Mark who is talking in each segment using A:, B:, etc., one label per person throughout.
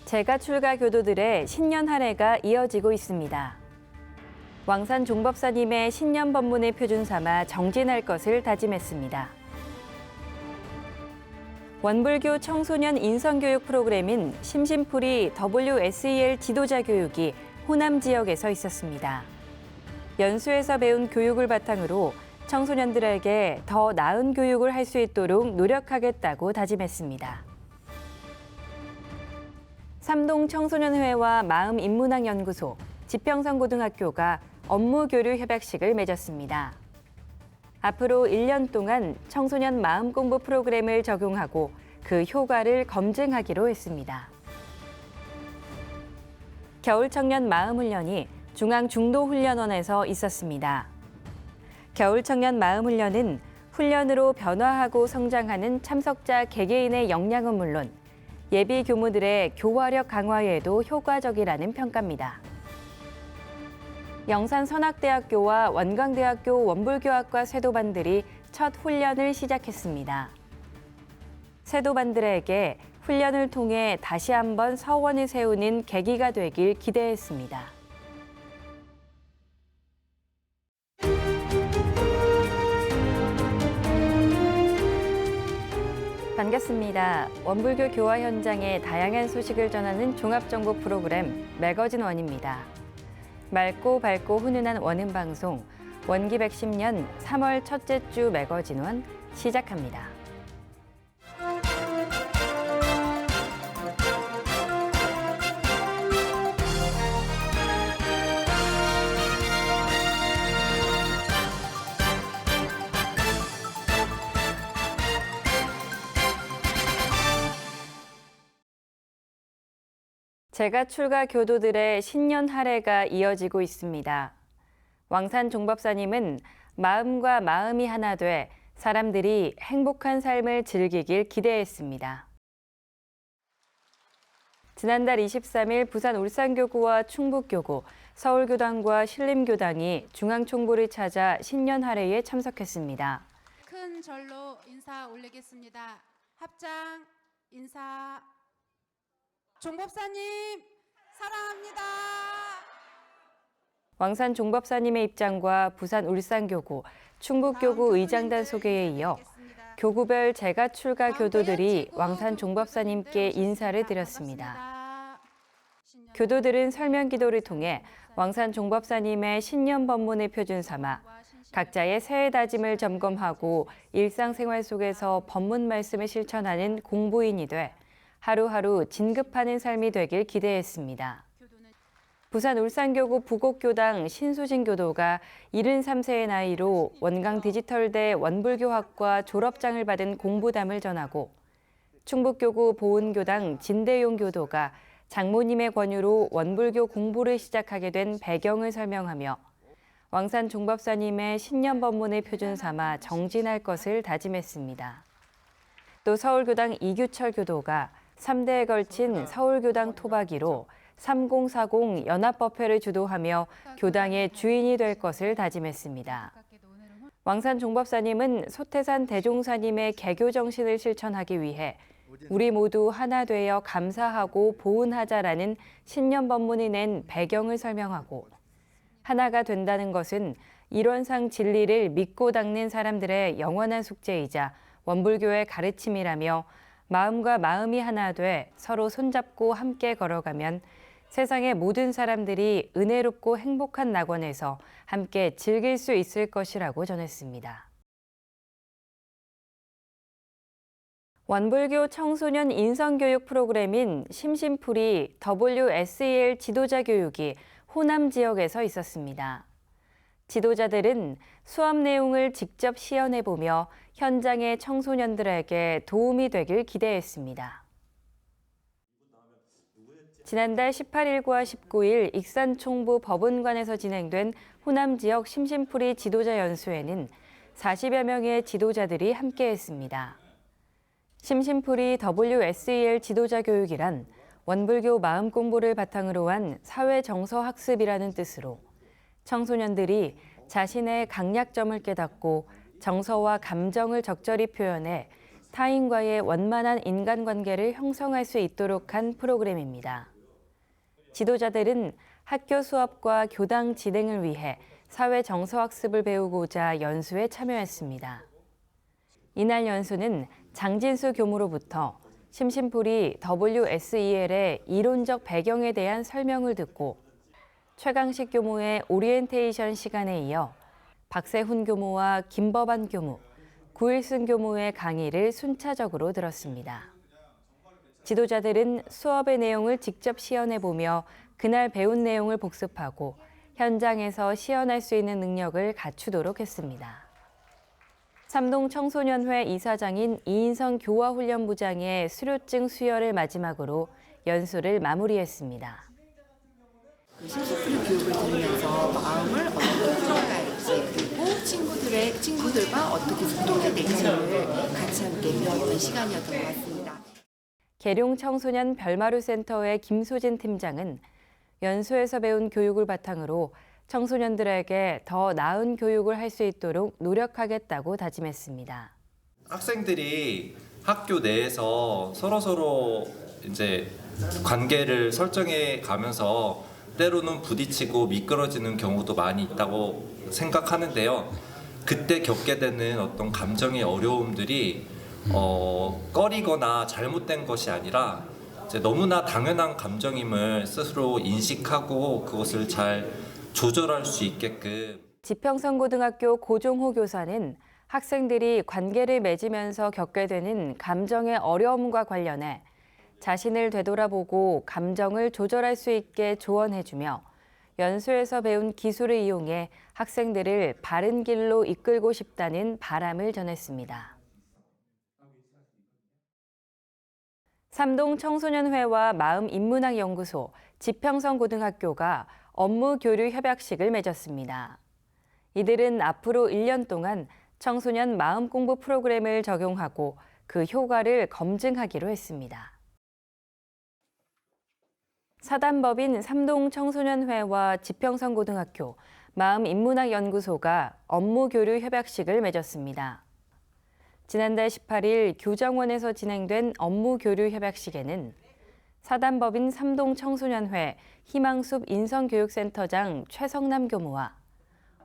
A: 재가 출가 교도들의 신년 할애가 이어지고 있습니다. 왕산 종법사님의 신년 법문을 표준 삼아 정진할 것을 다짐했습니다. 원불교 청소년 인성교육 프로그램인 심심풀이 WSEL 지도자 교육이 호남 지역에서 있었습니다. 연수에서 배운 교육을 바탕으로 청소년들에게 더 나은 교육을 할 수 있도록 노력하겠다고 다짐했습니다. 삼동 청소년회와 마음인문학연구소, 지평선고등학교가 업무 교류 협약식을 맺었습니다. 앞으로 1년 동안 청소년 마음 공부 프로그램을 적용하고 그 효과를 검증하기로 했습니다. 겨울 청년 마음 훈련이 중앙중도훈련원에서 있었습니다. 겨울 청년 마음 훈련은 훈련으로 변화하고 성장하는 참석자 개개인의 역량은 물론 예비 교무들의 교화력 강화에도 효과적이라는 평가입니다. 영산선악대학교와 원광대학교 원불교학과 쇄도반들이 첫 훈련을 시작했습니다. 쇄도반들에게 훈련을 통해 다시 한번 서원을 세우는 계기가 되길 기대했습니다. 반갑습니다. 원불교 교화 현장의 다양한 소식을 전하는 종합정보 프로그램 매거진 원입니다. 맑고 밝고 훈훈한 원음 방송 원기 110년 3월 첫째 주 매거진 원 시작합니다. 재가 출가 교도들의 신년 할애가 이어지고 있습니다. 왕산 종법사님은 마음과 마음이 하나 돼 사람들이 행복한 삶을 즐기길 기대했습니다. 지난달 23일 부산 울산교구와 충북교구, 서울교당과 신림교당이 중앙총부를 찾아 신년 할애에 참석했습니다.
B: 큰 절로 인사 올리겠습니다. 합장 인사. 종법사님 사랑합니다.
A: 왕산 종법사님의 입장과 부산 울산교구, 충북교구 의장단 소개에 이어 교구별 재가 출가 교도들이 왕산 종법사님께 인사를 드렸습니다. 교도들은 설명 기도를 통해 왕산 종법사님의 신년 법문을 표준 삼아 각자의 새해 다짐을 점검하고 일상생활 속에서 법문 말씀을 실천하는 공부인이 돼 하루하루 진급하는 삶이 되길 기대했습니다. 부산 울산교구 부곡교당 신수진 교도가 73세의 나이로 원광 디지털대 원불교학과 졸업장을 받은 공부담을 전하고 충북교구 보은교당 진대용 교도가 장모님의 권유로 원불교 공부를 시작하게 된 배경을 설명하며 왕산 종법사님의 신년 법문을 표준 삼아 정진할 것을 다짐했습니다. 또 서울교당 이규철 교도가 3대에 걸친 서울교당 토박이로 3040 연합법회를 주도하며 교당의 주인이 될 것을 다짐했습니다. 왕산 종법사님은 소태산 대종사님의 개교 정신을 실천하기 위해 우리 모두 하나 되어 감사하고 보은하자라는 신년 법문이 낸 배경을 설명하고 하나가 된다는 것은 일원상 진리를 믿고 닦는 사람들의 영원한 숙제이자 원불교의 가르침이라며 마음과 마음이 하나 돼 서로 손잡고 함께 걸어가면 세상의 모든 사람들이 은혜롭고 행복한 낙원에서 함께 즐길 수 있을 것이라고 전했습니다. 원불교 청소년 인성교육 프로그램인 심심풀이 WSEL 지도자 교육이 호남 지역에서 있었습니다. 지도자들은 수업 내용을 직접 시연해보며 현장의 청소년들에게 도움이 되길 기대했습니다. 지난달 18일과 19일 익산총부 법원관에서 진행된 호남 지역 심심풀이 지도자 연수회는 40여 명의 지도자들이 함께했습니다. 심심풀이 WSEL 지도자 교육이란 원불교 마음 공부를 바탕으로 한 사회 정서 학습이라는 뜻으로 청소년들이 자신의 강약점을 깨닫고 정서와 감정을 적절히 표현해 타인과의 원만한 인간관계를 형성할 수 있도록 한 프로그램입니다. 지도자들은 학교 수업과 교당 진행을 위해 사회 정서학습을 배우고자 연수에 참여했습니다. 이날 연수는 장진수 교무로부터 심심풀이 WSEL의 이론적 배경에 대한 설명을 듣고 최강식 교무의 오리엔테이션 시간에 이어 박세훈 교무와 김법안 교무, 구일순 교무의 강의를 순차적으로 들었습니다. 지도자들은 수업의 내용을 직접 시연해보며 그날 배운 내용을 복습하고 현장에서 시연할 수 있는 능력을 갖추도록 했습니다. 삼동 청소년회 이사장인 이인성 교화훈련부장의 수료증 수여를 마지막으로 연수를 마무리했습니다.
C: 심심풀이 교육을 들으면서 마음을 어떻게 풀어갈지 그리고 친구들과 어떻게 소통해야 될지를 같이 함께 배웠던 시간이었던 것 같습니다.
A: 계룡 청소년 별마루 센터의 김소진 팀장은 연수에서 배운 교육을 바탕으로 청소년들에게 더 나은 교육을 할 수 있도록 노력하겠다고 다짐했습니다.
D: 학생들이 학교 내에서 서로 이제 관계를 설정해 가면서 때로는 부딪히고 미끄러지는 경우도 많이 있다고 생각하는데요. 그때 겪게 되는 어떤 감정의 어려움들이 꺼리거나 잘못된 것이 아니라 이제 너무나 당연한 감정임을 스스로 인식하고 그것을 잘 조절할 수 있게끔.
A: 지평선고등학교 고종호 교사는 학생들이 관계를 맺으면서 겪게 되는 감정의 어려움과 관련해 자신을 되돌아보고 감정을 조절할 수 있게 조언해주며 연수에서 배운 기술을 이용해 학생들을 바른 길로 이끌고 싶다는 바람을 전했습니다. 삼동 청소년회와 마음인문학연구소, 지평선고등학교가 업무 교류 협약식을 맺었습니다. 이들은 앞으로 1년 동안 청소년 마음 공부 프로그램을 적용하고 그 효과를 검증하기로 했습니다. 사단법인 삼동 청소년회와 지평선고등학교, 마음인문학연구소가 업무 교류 협약식을 맺었습니다. 지난달 18일 교정원에서 진행된 업무 교류 협약식에는 사단법인 삼동 청소년회 희망숲 인성교육센터장 최성남 교무와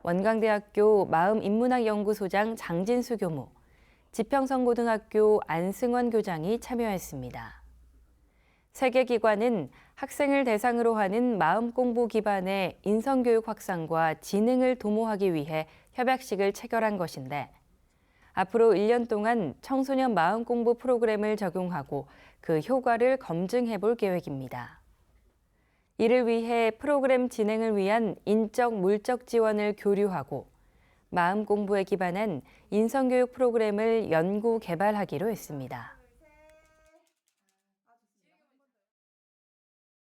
A: 원광대학교 마음인문학연구소장 장진수 교무, 지평선고등학교 안승원 교장이 참여했습니다. 세 개 기관은 학생을 대상으로 하는 마음 공부 기반의 인성교육 확산과 지능을 도모하기 위해 협약식을 체결한 것인데 앞으로 1년 동안 청소년 마음 공부 프로그램을 적용하고 그 효과를 검증해 볼 계획입니다. 이를 위해 프로그램 진행을 위한 인적, 물적 지원을 교류하고 마음 공부에 기반한 인성교육 프로그램을 연구 개발하기로 했습니다.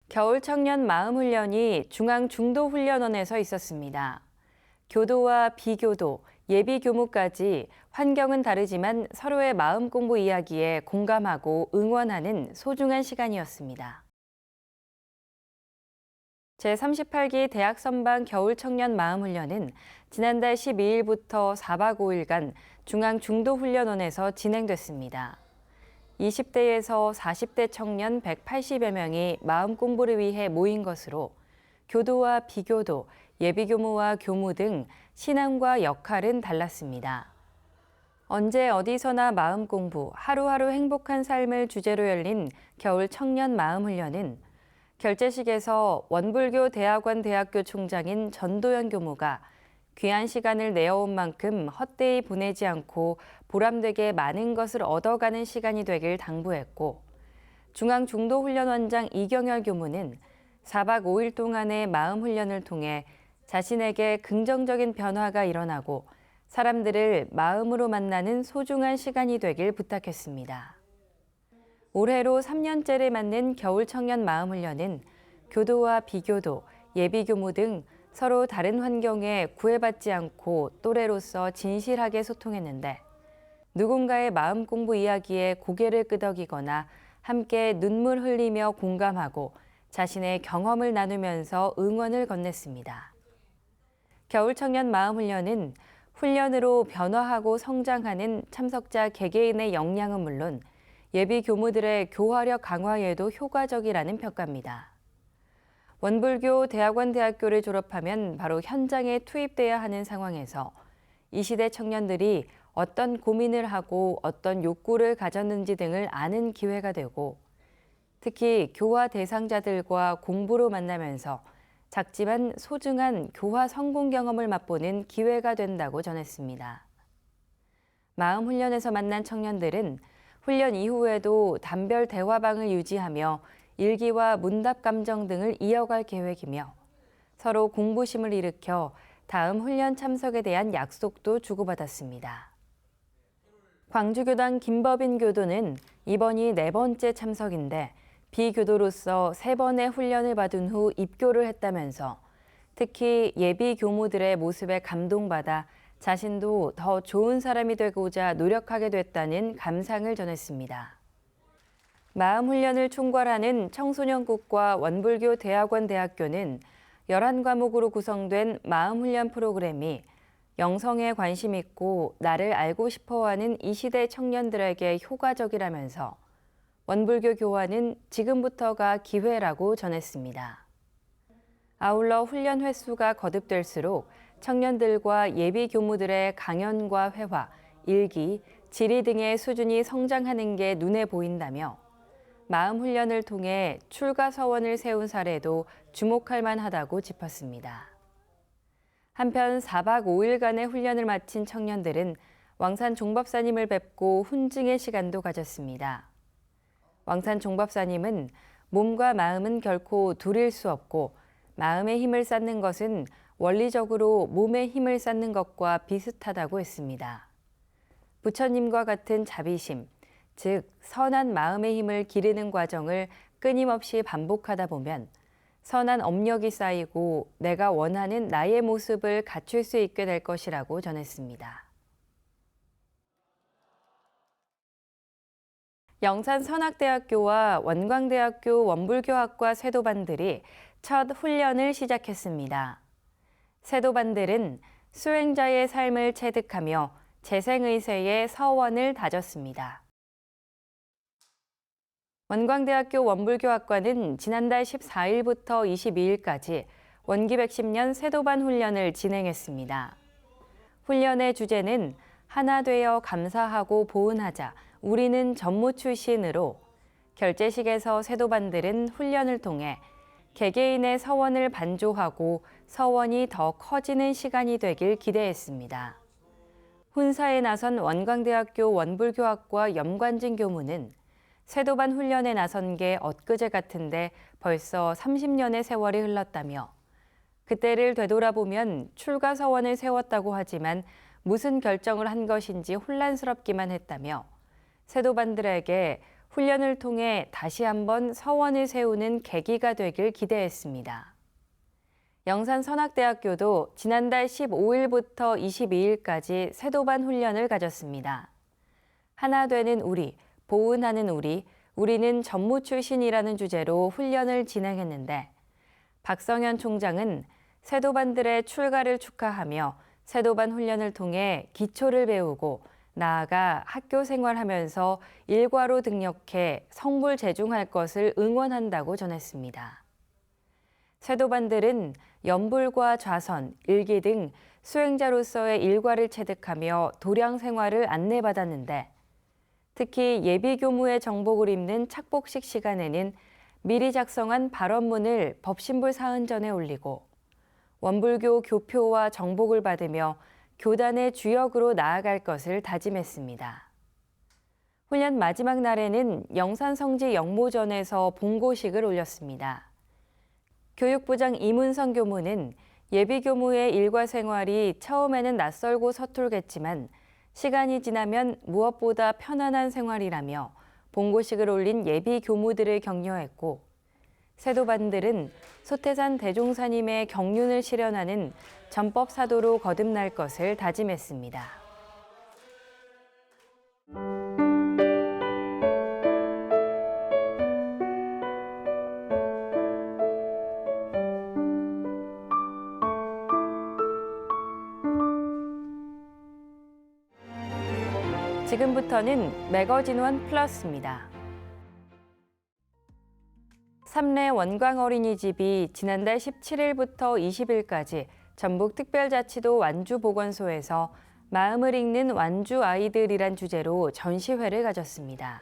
A: 겨울 청년 마음훈련이 중앙중도훈련원에서 있었습니다. 교도와 비교도, 예비교무까지 환경은 다르지만 서로의 마음 공부 이야기에 공감하고 응원하는 소중한 시간이었습니다. 제38기 대학 선방 겨울 청년 마음훈련은 지난달 12일부터 4박 5일간 중앙중도훈련원에서 진행됐습니다. 20대에서 40대 청년 180여 명이 마음 공부를 위해 모인 것으로 교도와 비교도, 예비교무와 교무 등 신앙과 역할은 달랐습니다. 언제 어디서나 마음 공부, 하루하루 행복한 삶을 주제로 열린 겨울 청년 마음훈련은 결제식에서 원불교 대학원 대학교 총장인 전도연 교무가 귀한 시간을 내어온 만큼 헛되이 보내지 않고 보람되게 많은 것을 얻어가는 시간이 되길 당부했고 중앙중도훈련원장 이경열 교무는 4박 5일 동안의 마음훈련을 통해 자신에게 긍정적인 변화가 일어나고 사람들을 마음으로 만나는 소중한 시간이 되길 부탁했습니다. 올해로 3년째를 맞는 겨울 청년 마음훈련은 교도와 비교도, 예비교무 등 서로 다른 환경에 구애받지 않고 또래로서 진실하게 소통했는데 누군가의 마음 공부 이야기에 고개를 끄덕이거나 함께 눈물 흘리며 공감하고 자신의 경험을 나누면서 응원을 건넸습니다. 겨울 청년 마음훈련은 훈련으로 변화하고 성장하는 참석자 개개인의 역량은 물론 예비 교무들의 교화력 강화에도 효과적이라는 평가입니다. 원불교 대학원대학교를 졸업하면 바로 현장에 투입돼야 하는 상황에서 이 시대 청년들이 어떤 고민을 하고 어떤 욕구를 가졌는지 등을 아는 기회가 되고 특히 교화 대상자들과 공부로 만나면서 작지만 소중한 교화 성공 경험을 맛보는 기회가 된다고 전했습니다. 마음 훈련에서 만난 청년들은 훈련 이후에도 단별 대화방을 유지하며 일기와 문답 감정 등을 이어갈 계획이며 서로 공부심을 일으켜 다음 훈련 참석에 대한 약속도 주고받았습니다. 광주교당 김법인 교도는 이번이 4번째 참석인데 비교도로서 3번의 훈련을 받은 후 입교를 했다면서 특히 예비 교무들의 모습에 감동받아 자신도 더 좋은 사람이 되고자 노력하게 됐다는 감상을 전했습니다. 마음 훈련을 총괄하는 청소년국과 원불교 대학원 대학교는 11과목으로 구성된 마음 훈련 프로그램이 영성에 관심 있고 나를 알고 싶어하는 이 시대 청년들에게 효과적이라면서 원불교 교화는 지금부터가 기회라고 전했습니다. 아울러 훈련 횟수가 거듭될수록 청년들과 예비 교무들의 강연과 회화, 일기, 질의 등의 수준이 성장하는 게 눈에 보인다며 마음 훈련을 통해 출가 서원을 세운 사례도 주목할 만하다고 짚었습니다. 한편 4박 5일간의 훈련을 마친 청년들은 왕산 종법사님을 뵙고 훈증의 시간도 가졌습니다. 왕산 종법사님은 몸과 마음은 결코 둘일 수 없고 마음의 힘을 쌓는 것은 원리적으로 몸의 힘을 쌓는 것과 비슷하다고 했습니다. 부처님과 같은 자비심, 즉 선한 마음의 힘을 기르는 과정을 끊임없이 반복하다 보면 선한 업력이 쌓이고 내가 원하는 나의 모습을 갖출 수 있게 될 것이라고 전했습니다. 영산선악대학교와 원광대학교 원불교학과 세도반들이 첫 훈련을 시작했습니다. 세도반들은 수행자의 삶을 체득하며 재생의세의 서원을 다졌습니다. 원광대학교 원불교학과는 지난달 14일부터 22일까지 원기 110년 세도반 훈련을 진행했습니다. 훈련의 주제는 하나 되어 감사하고 보은하자, 우리는 전무 출신으로 결제식에서 세도반들은 훈련을 통해 개개인의 서원을 반조하고 서원이 더 커지는 시간이 되길 기대했습니다. 훈사에 나선 원광대학교 원불교학과 염관진 교무는 세도반 훈련에 나선 게 엊그제 같은데 벌써 30년의 세월이 흘렀다며 그때를 되돌아보면 출가 서원을 세웠다고 하지만 무슨 결정을 한 것인지 혼란스럽기만 했다며 세도반들에게 훈련을 통해 다시 한번 서원을 세우는 계기가 되길 기대했습니다. 영산선악대학교도 지난달 15일부터 22일까지 세도반 훈련을 가졌습니다. 하나 되는 우리, 보은하는 우리, 우리는 전무 출신이라는 주제로 훈련을 진행했는데 박성현 총장은 세도반들의 출가를 축하하며 세도반 훈련을 통해 기초를 배우고 나아가 학교 생활하면서 일과로 등록해 성불 제중할 것을 응원한다고 전했습니다. 세도반들은 연불과 좌선, 일기 등 수행자로서의 일과를 체득하며 도량 생활을 안내받았는데 특히 예비교무의 정복을 입는 착복식 시간에는 미리 작성한 발언문을 법신불 사은전에 올리고 원불교 교표와 정복을 받으며 교단의 주역으로 나아갈 것을 다짐했습니다. 훈련 마지막 날에는 영산성지 영모전에서 봉고식을 올렸습니다. 교육부장 이문성 교무는 예비교무의 일과 생활이 처음에는 낯설고 서툴겠지만 시간이 지나면 무엇보다 편안한 생활이라며 봉고식을 올린 예비교무들을 격려했고 세도반들은 소태산 대종사님의 경륜을 실현하는 전법사도로 거듭날 것을 다짐했습니다. 지금부터는 매거진1 플러스입니다. 삼례 원광 어린이집이 지난달 17일부터 20일까지 전북특별자치도 완주보건소에서 마음을 읽는 완주 아이들이란 주제로 전시회를 가졌습니다.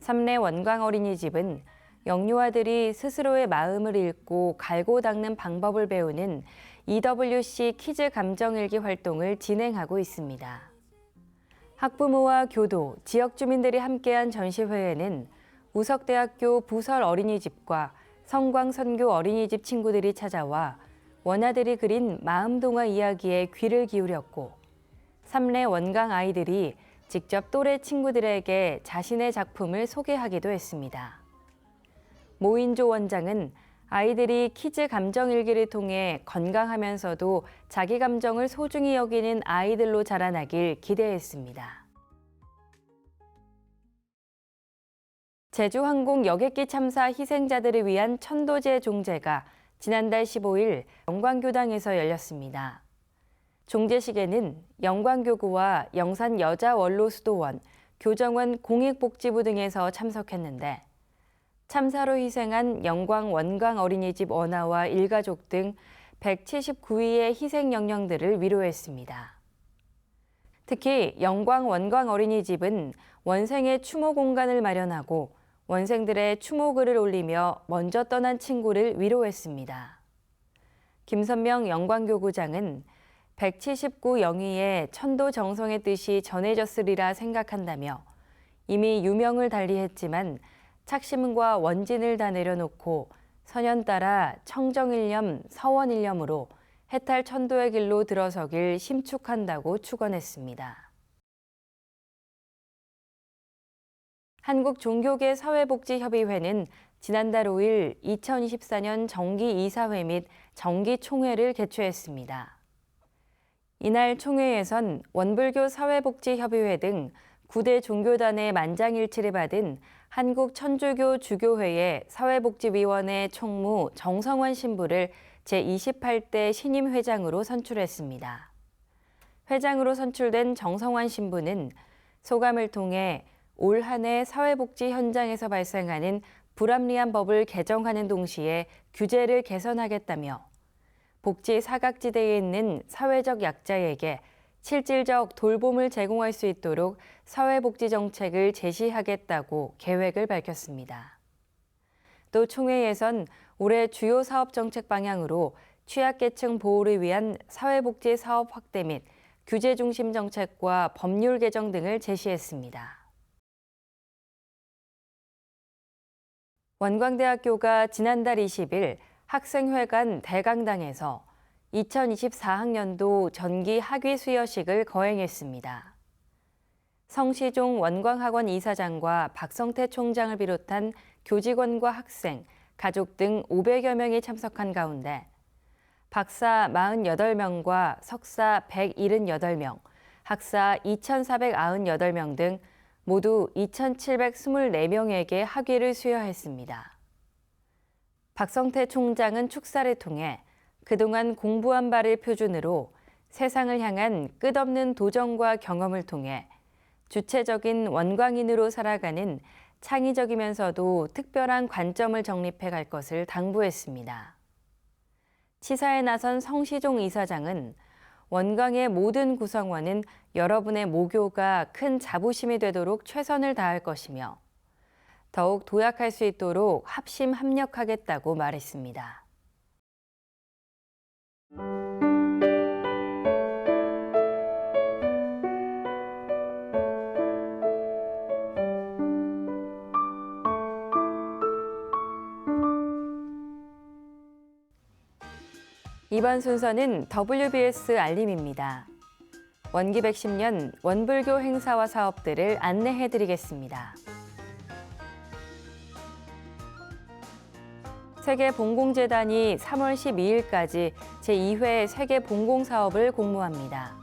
A: 삼례 원광 어린이집은 영유아들이 스스로의 마음을 읽고 갈고 닦는 방법을 배우는 EWC 키즈 감정일기 활동을 진행하고 있습니다. 학부모와 교도, 지역 주민들이 함께한 전시회에는 우석대학교 부설 어린이집과 성광선교 어린이집 친구들이 찾아와 원아들이 그린 마음동화 이야기에 귀를 기울였고 삼례 원광 아이들이 직접 또래 친구들에게 자신의 작품을 소개하기도 했습니다. 모인조 원장은 아이들이 키즈 감정일기를 통해 건강하면서도 자기 감정을 소중히 여기는 아이들로 자라나길 기대했습니다. 제주항공 여객기 참사 희생자들을 위한 천도제 종제가 지난달 15일 영광교당에서 열렸습니다. 종제식에는 영광교구와 영산여자원로수도원, 교정원 공익복지부 등에서 참석했는데 참사로 희생한 영광 원광 어린이집 원아와 일가족 등 179위의 희생 영령들을 위로했습니다. 특히 영광 원광 어린이집은 원생의 추모 공간을 마련하고 원생들의 추모글을 올리며 먼저 떠난 친구를 위로했습니다. 김선명 영광교구장은 179 영희의 천도 정성의 뜻이 전해졌으리라 생각한다며 이미 유명을 달리했지만 착심과 원진을 다 내려놓고 선연 따라 청정일념, 서원일념으로 해탈 천도의 길로 들어서길 심축한다고 축원했습니다. 한국종교계 사회복지협의회는 지난달 5일 2024년 정기이사회 및 정기총회를 개최했습니다. 이날 총회에선 원불교 사회복지협의회 등 9대 종교단의 만장일치를 받은 한국천주교 주교회의 사회복지위원회 총무 정성환 신부를 제28대 신임 회장으로 선출했습니다. 회장으로 선출된 정성환 신부는 소감을 통해 올 한 해 사회복지 현장에서 발생하는 불합리한 법을 개정하는 동시에 규제를 개선하겠다며 복지 사각지대에 있는 사회적 약자에게 실질적 돌봄을 제공할 수 있도록 사회복지 정책을 제시하겠다고 계획을 밝혔습니다. 또 총회에선 올해 주요 사업 정책 방향으로 취약계층 보호를 위한 사회복지 사업 확대 및 규제 중심 정책과 법률 개정 등을 제시했습니다. 원광대학교가 지난달 20일 학생회관 대강당에서 2024학년도 전기 학위 수여식을 거행했습니다. 성시종 원광학원 이사장과 박성태 총장을 비롯한 교직원과 학생, 가족 등 500여 명이 참석한 가운데 박사 48명과 석사 178명, 학사 2,498명 등 모두 2,724명에게 학위를 수여했습니다. 박성태 총장은 축사를 통해 그동안 공부한 바를 표준으로 세상을 향한 끝없는 도전과 경험을 통해 주체적인 원광인으로 살아가는 창의적이면서도 특별한 관점을 정립해 갈 것을 당부했습니다. 치사에 나선 성시종 이사장은 원광의 모든 구성원은 여러분의 모교가 큰 자부심이 되도록 최선을 다할 것이며 더욱 도약할 수 있도록 합심 합력하겠다고 말했습니다. 이번 순서는 WBS 알림입니다. 원기 110년 원불교 행사와 사업들을 안내해드리겠습니다. 세계봉공재단이 3월 12일까지 제2회 세계봉공사업을 공모합니다.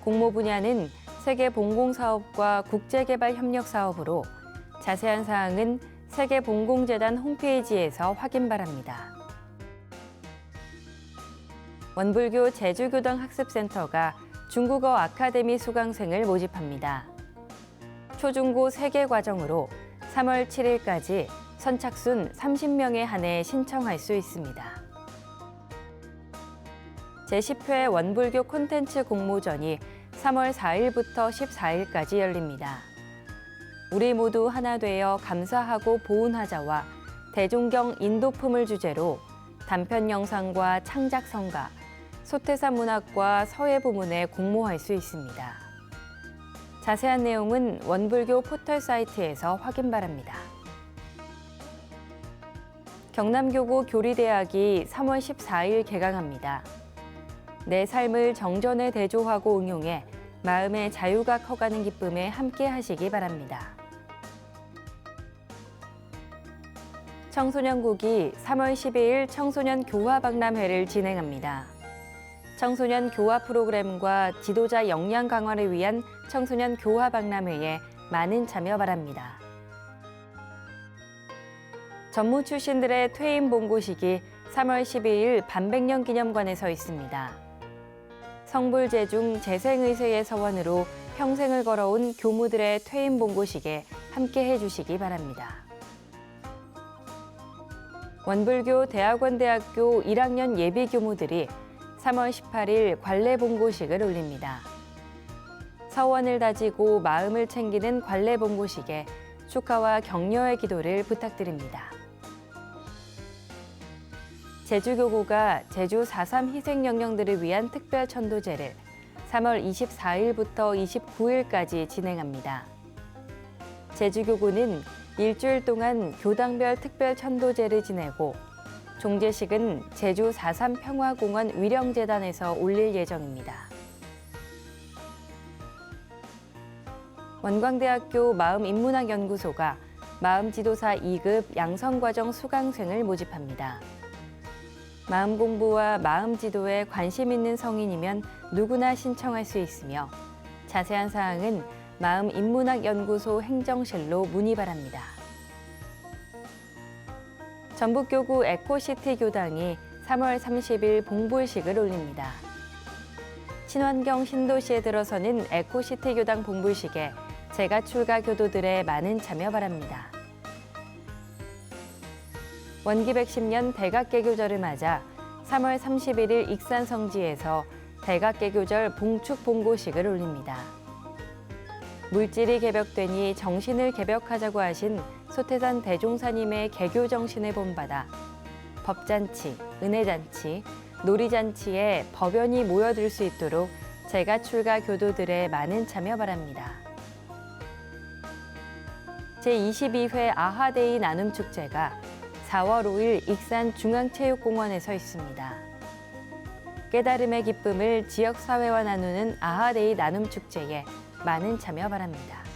A: 공모 분야는 세계봉공사업과 국제개발협력사업으로 자세한 사항은 세계봉공재단 홈페이지에서 확인 바랍니다. 원불교 제주교당 학습센터가 중국어 아카데미 수강생을 모집합니다. 초중고 3개 과정으로 3월 7일까지 선착순 30명에 한해 신청할 수 있습니다. 제10회 원불교 콘텐츠 공모전이 3월 4일부터 14일까지 열립니다. 우리 모두 하나 되어 감사하고 보훈하자와 대종경 인도품을 주제로 단편 영상과 창작 성가, 소태산 문학과 서예 부문에 공모할 수 있습니다. 자세한 내용은 원불교 포털 사이트에서 확인 바랍니다. 경남교구 교리대학이 3월 14일 개강합니다. 내 삶을 정전에 대조하고 응용해 마음의 자유가 커가는 기쁨에 함께 하시기 바랍니다. 청소년국이 3월 12일 청소년 교화 박람회를 진행합니다. 청소년 교화 프로그램과 지도자 역량 강화를 위한 청소년 교화 박람회에 많은 참여 바랍니다. 전무 출신들의 퇴임 봉고식이 3월 12일 반백년 기념관에 서 있습니다. 성불제중 재생의세의 서원으로 평생을 걸어온 교무들의 퇴임 봉고식에 함께해 주시기 바랍니다. 원불교 대학원대학교 1학년 예비 교무들이 3월 18일 관례 봉고식을 올립니다. 서원을 다지고 마음을 챙기는 관례 봉고식에 축하와 격려의 기도를 부탁드립니다. 제주교구가 제주 4.3 희생영령들을 위한 특별 천도제를 3월 24일부터 29일까지 진행합니다. 제주교구는 일주일 동안 교당별 특별 천도제를 지내고 종제식은 제주 4.3 평화공원 위령재단에서 올릴 예정입니다. 원광대학교 마음인문학연구소가 마음지도사 2급 양성과정 수강생을 모집합니다. 마음 공부와 마음 지도에 관심 있는 성인이면 누구나 신청할 수 있으며 자세한 사항은 마음인문학연구소 행정실로 문의 바랍니다. 전북교구 에코시티 교당이 3월 30일 봉불식을 올립니다. 친환경 신도시에 들어서는 에코시티 교당 봉불식에 재가 출가 교도들의 많은 참여 바랍니다. 원기 110년 대각개교절을 맞아 3월 31일 익산성지에서 대각개교절 봉축 봉고식을 올립니다. 물질이 개벽되니 정신을 개벽하자고 하신 소태산 대종사님의 개교 정신을 본받아 법잔치, 은혜잔치, 놀이잔치에 법연이 모여들 수 있도록 재가 출가 교도들의 많은 참여 바랍니다. 제22회 아하데이 나눔축제가 4월 5일 익산 중앙체육공원에서 있습니다. 깨달음의 기쁨을 지역사회와 나누는 아하데이 나눔축제에 많은 참여 바랍니다.